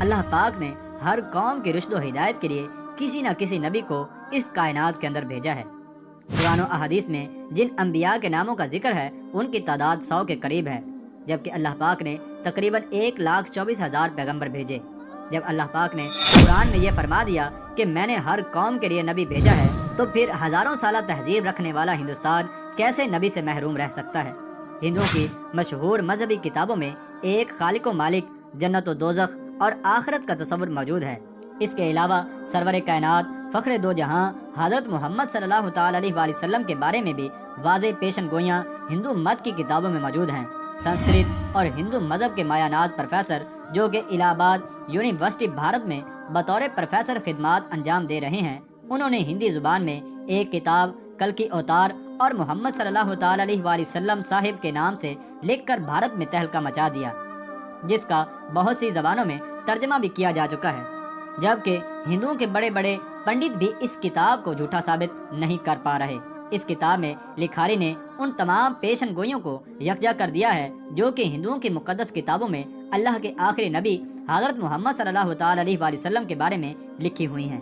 اللہ پاک نے ہر قوم کی رشد و ہدایت کے لیے کسی نہ کسی نبی کو اس کائنات کے اندر بھیجا ہے۔ قرآن و احادیث میں جن انبیاء کے ناموں کا ذکر ہے ان کی تعداد 100 کے قریب ہے، جبکہ اللہ پاک نے تقریباً 1,24,000 پیغمبر بھیجے۔ جب اللہ پاک نے قرآن میں یہ فرما دیا کہ میں نے ہر قوم کے لیے نبی بھیجا ہے، تو پھر ہزاروں سالہ تہذیب رکھنے والا ہندوستان کیسے نبی سے محروم رہ سکتا ہے؟ ہندوؤں کی مشہور مذہبی کتابوں میں ایک خالق و مالک، جنت و دوزخ اور آخرت کا تصور موجود ہے۔ اس کے علاوہ سرور کائنات فخر دو جہاں حضرت محمد صلی اللہ تعالی علیہ وآلہ وسلم کے بارے میں بھی واضح پیشن گوئیاں ہندو مت کی کتابوں میں موجود ہیں۔ سنسکرت اور ہندو مذہب کے مایہ ناز پروفیسر جو کہ الہ آباد یونیورسٹی بھارت میں بطور پروفیسر خدمات انجام دے رہے ہیں، انہوں نے ہندی زبان میں ایک کتاب کلکی اوتار اور محمد صلی اللہ تعالی علیہ وآلہ وسلم صاحب کے نام سے لکھ کر بھارت میں تہلکہ مچا دیا، جس کا بہت سی زبانوں میں ترجمہ بھی کیا جا چکا ہے، جبکہ ہندوؤں کے بڑے بڑے پنڈت بھی اس کتاب کو جھوٹا ثابت نہیں کر پا رہے۔ اس کتاب میں لکھاری نے ان تمام پیشن گوئیوں کو یکجا کر دیا ہے جو کہ ہندوؤں کی مقدس کتابوں میں اللہ کے آخری نبی حضرت محمد صلی اللہ تعالی علیہ وآلہ وسلم کے بارے میں لکھی ہوئی ہیں۔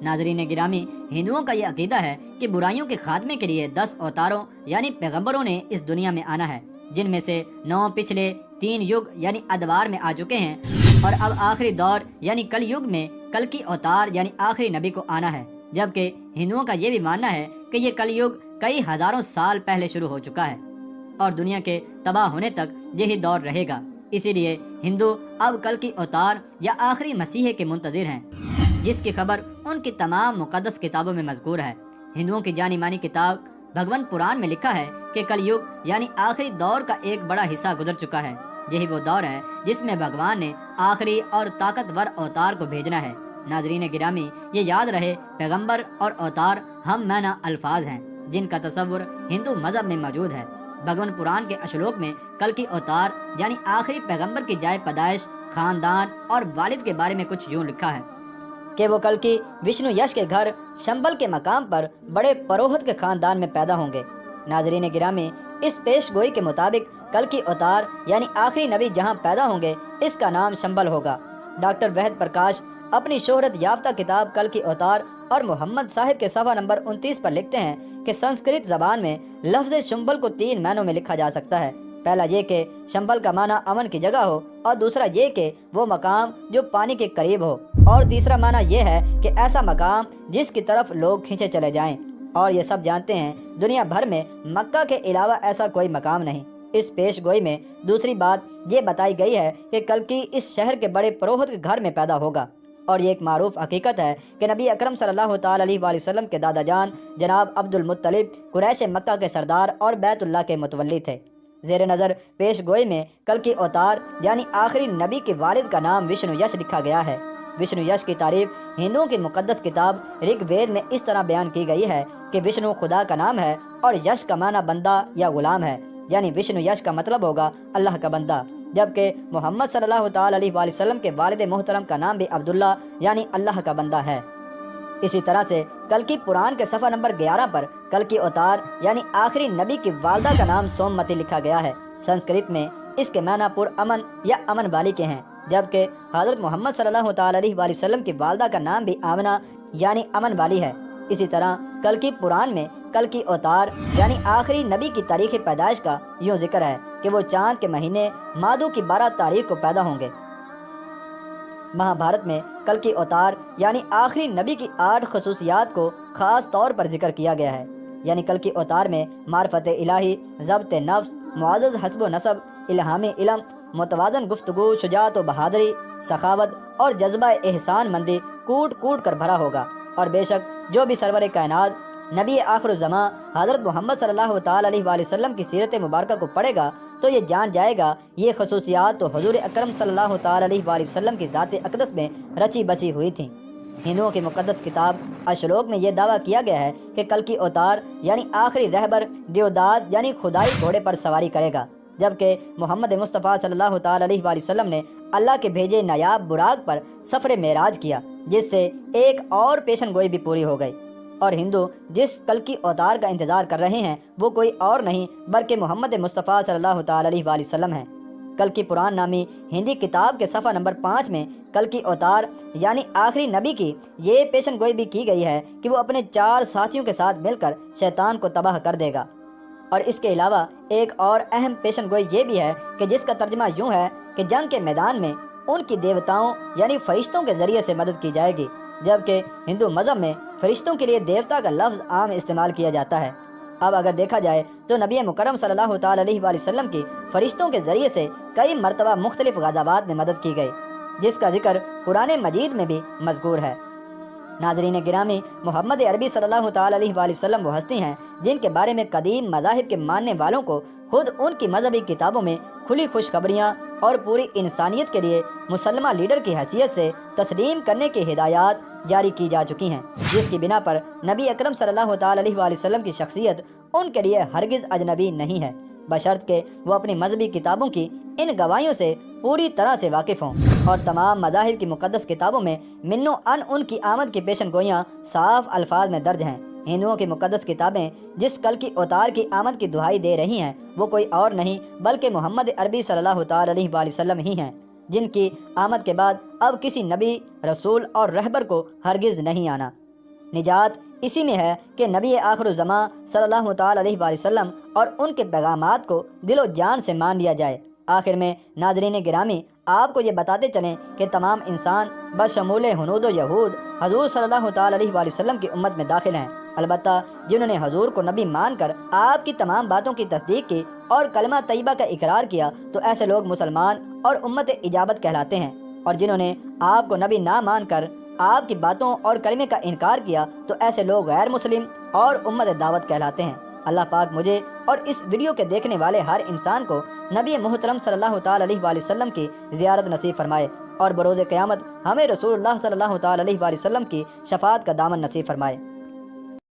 ناظرین گرامی، ہندوؤں کا یہ عقیدہ ہے کہ برائیوں کے خاتمے کے لیے 10 اوتاروں یعنی پیغمبروں نے اس دنیا میں آنا ہے، جن میں سے 9 پچھلے 3 یگ یعنی ادوار میں آ چکے ہیں، اور اب آخری دور یعنی کل یگ میں کلکی اوتار یعنی آخری نبی کو آنا ہے۔ جبکہ ہندوؤں کا یہ بھی ماننا ہے کہ یہ کل یگ کئی ہزاروں سال پہلے شروع ہو چکا ہے اور دنیا کے تباہ ہونے تک یہی دور رہے گا۔ اسی لیے ہندو اب کلکی اوتار یا آخری مسیح کے منتظر ہیں، جس کی خبر ان کی تمام مقدس کتابوں میں مذکور ہے۔ ہندوؤں کی جانی مانی کتاب بھگون پران میں لکھا ہے کہ کل یگ یعنی آخری دور کا ایک بڑا حصہ گزر چکا ہے۔ یہی وہ دور ہے جس میں بھگوان نے آخری اور طاقتور اوتار کو بھیجنا ہے۔ ناظرین گرامی، یہ یاد رہے، پیغمبر اور اوتار ہم معنی الفاظ ہیں جن کا تصور ہندو مذہب میں موجود ہے۔ بھگون پران کے اشلوک میں کلکی اوتار یعنی آخری پیغمبر کی جائے پیدائش، خاندان اور والد کے بارے میں کچھ یوں لکھا ہے کہ وہ کلکی وشنو یش کے گھر شمبل کے مقام پر بڑے پروہت کے خاندان میں پیدا ہوں گے۔ ناظرین گرامی، اس پیش گوئی کے مطابق کلکی اوتار یعنی آخری نبی جہاں پیدا ہوں گے اس کا نام شمبل ہوگا۔ ڈاکٹر وحد پرکاش اپنی شہرت یافتہ کتاب کلکی اوتار اور محمد صاحب کے صفحہ نمبر 29 پر لکھتے ہیں کہ سنسکرت زبان میں لفظ شمبل کو 3 معنوں میں لکھا جا سکتا ہے۔ پہلا یہ کہ شمبل کا معنی امن کی جگہ ہو، اور دوسرا یہ کہ وہ مقام جو پانی کے قریب ہو، اور تیسرا معنی یہ ہے کہ ایسا مقام جس کی طرف لوگ کھینچے چلے جائیں۔ اور یہ سب جانتے ہیں دنیا بھر میں مکہ کے علاوہ ایسا کوئی مقام نہیں۔ اس پیش گوئی میں دوسری بات یہ بتائی گئی ہے کہ کلکی اس شہر کے بڑے پروہت کے گھر میں پیدا ہوگا، اور یہ ایک معروف حقیقت ہے کہ نبی اکرم صلی اللہ تعالی علیہ وآلہ وسلم کے دادا جان جناب عبد المطلب قریش مکہ کے سردار اور بیت اللہ کے متولی تھے۔ زیر نظر پیش گوئی میں کلکی اوتار یعنی آخری نبی کے والد کا نام وشنو یش لکھا گیا ہے۔ وشنو یش کی تعریف ہندوؤں کی مقدس کتاب رگ وید میں اس طرح بیان کی گئی ہے کہ وشنو خدا کا نام ہے اور یش کا معنی بندہ یا غلام ہے، یعنی وشنو یش کا مطلب ہوگا اللہ کا بندہ، جبکہ محمد صلی اللہ تعالی علیہ وآلہ وسلم کے والد محترم کا نام بھی عبداللہ یعنی اللہ کا بندہ ہے۔ اسی طرح سے کلکی پران کے صفحہ نمبر 11 پر کلکی اوتار یعنی آخری نبی کی والدہ کا نام سوممتی لکھا گیا ہے۔ سنسکرت میں اس کے معنی پر امن یا امن والی کے ہیں، جبکہ حضرت محمد صلی اللہ تعالی علیہ وآلہ وسلم کی والدہ کا نام بھی آمنہ یعنی امن والی ہے۔ اسی طرح کلکی پران میں کلکی اوتار یعنی آخری نبی کی تاریخ پیدائش کا یوں ذکر ہے کہ وہ چاند کے مہینے مادو کی 12 تاریخ کو پیدا ہوں گے۔ مہابھارت میں کلکی اوتار یعنی آخری نبی کی 8 خصوصیات کو خاص طور پر ذکر کیا گیا ہے، یعنی کلکی اوتار میں معرفت الہی، ضبط نفس، معزز حسب و نسب، الہامی علم، متوازن گفتگو، شجاعت و بہادری، سخاوت اور جذبہ احسان مندی کوٹ کوٹ کر بھرا ہوگا۔ اور بے شک جو بھی سرور کائنات نبی آخر الزماں حضرت محمد صلی اللہ تعالی علیہ وآلہ وسلم کی سیرت مبارکہ کو پڑھے گا تو یہ جان جائے گا یہ خصوصیات تو حضور اکرم صلی اللہ تعالی علیہ وآلہ وسلم کی ذات اقدس میں رچی بسی ہوئی تھیں۔ ہندوؤں کی مقدس کتاب اشلوک میں یہ دعویٰ کیا گیا ہے کہ کلکی اوتار یعنی آخری رہبر دیوداد یعنی خدائی گھوڑے پر سواری کرے گا، جبکہ محمد مصطفیٰ صلی اللہ تعالی علیہ وآلہ وسلم نے اللہ کے بھیجے نایاب براق پر سفر معراج کیا، جس سے ایک اور پیشن گوئی بھی پوری ہو گئی۔ اور ہندو جس کلکی اوتار کا انتظار کر رہے ہیں وہ کوئی اور نہیں بلکہ محمد مصطفیٰ صلی اللہ تعالی علیہ وآلہ وسلم ہیں۔ کل کی پران نامی ہندی کتاب کے صفحہ نمبر 5 میں کل کی اوتار یعنی آخری نبی کی یہ پیشن گوئی بھی کی گئی ہے کہ وہ اپنے 4 ساتھیوں کے ساتھ مل کر شیطان کو تباہ کر دے گا۔ اور اس کے علاوہ ایک اور اہم پیشن گوئی یہ بھی ہے کہ جس کا ترجمہ یوں ہے کہ جنگ کے میدان میں ان کی دیوتاؤں یعنی فرشتوں کے ذریعے سے مدد کی جائے گی، جبکہ ہندو مذہب میں فرشتوں کے لیے دیوتا کا لفظ عام استعمال کیا جاتا ہے۔ اب اگر دیکھا جائے تو نبی مکرم صلی اللہ تعالیٰ علیہ وآلہ وسلم کی فرشتوں کے ذریعے سے کئی مرتبہ مختلف غزوات میں مدد کی گئی، جس کا ذکر قرآن مجید میں بھی مذکور ہے۔ ناظرین گرامی، محمد عربی صلی اللہ تعالیٰ علیہ وآلہ وسلم وہ ہستی ہیں جن کے بارے میں قدیم مذاہب کے ماننے والوں کو خود ان کی مذہبی کتابوں میں کھلی خوشخبریاں اور پوری انسانیت کے لیے مسلمہ لیڈر کی حیثیت سے تسلیم کرنے کی ہدایات جاری کی جا چکی ہیں، جس کی بنا پر نبی اکرم صلی اللہ تعالیٰ علیہ وآلہ وسلم کی شخصیت ان کے لیے ہرگز اجنبی نہیں ہے، بشرط کہ وہ اپنی مذہبی کتابوں کی ان گواہیوں سے پوری طرح سے واقف ہوں۔ اور تمام مذاہب کی مقدس کتابوں میں من و ان کی آمد کی پیشن گوئیاں صاف الفاظ میں درج ہیں۔ ہندوؤں کی مقدس کتابیں جس کل کی اوتار کی آمد کی دہائی دے رہی ہیں وہ کوئی اور نہیں بلکہ محمد عربی صلی اللہ تعالیٰ علیہ وآلہ وسلم ہی ہیں، جن کی آمد کے بعد اب کسی نبی، رسول اور رہبر کو ہرگز نہیں آنا۔ نجات اسی میں ہے کہ نبی آخر الزماں صلی اللہ تعالیٰ علیہ وآلہ وسلم اور ان کے پیغامات کو دل و جان سے مان لیا جائے۔ آخر میں ناظرین گرامی، آپ کو یہ بتاتے چلیں کہ تمام انسان بشمول ہنود و یہود حضور صلی اللہ تعالیٰ علیہ وآلہ وسلم کی امت میں داخل ہیں، البتہ جنہوں نے حضور کو نبی مان کر آپ کی تمام باتوں کی تصدیق کی اور کلمہ طیبہ کا اقرار کیا تو ایسے لوگ مسلمان اور امت اجابت کہلاتے ہیں، اور جنہوں نے آپ کو نبی نہ مان کر آپ کی باتوں اور کلمے کا انکار کیا تو ایسے لوگ غیر مسلم اور امت دعوت کہلاتے ہیں۔ اللہ پاک مجھے اور اس ویڈیو کے دیکھنے والے ہر انسان کو نبی محترم صلی اللہ تعالیٰ علیہ وآلہ وسلم کی زیارت نصیب فرمائے اور بروز قیامت ہمیں رسول اللہ صلی اللہ تعالیٰ علیہ وآلہ وسلم کی شفاعت کا دامن نصیب فرمائے۔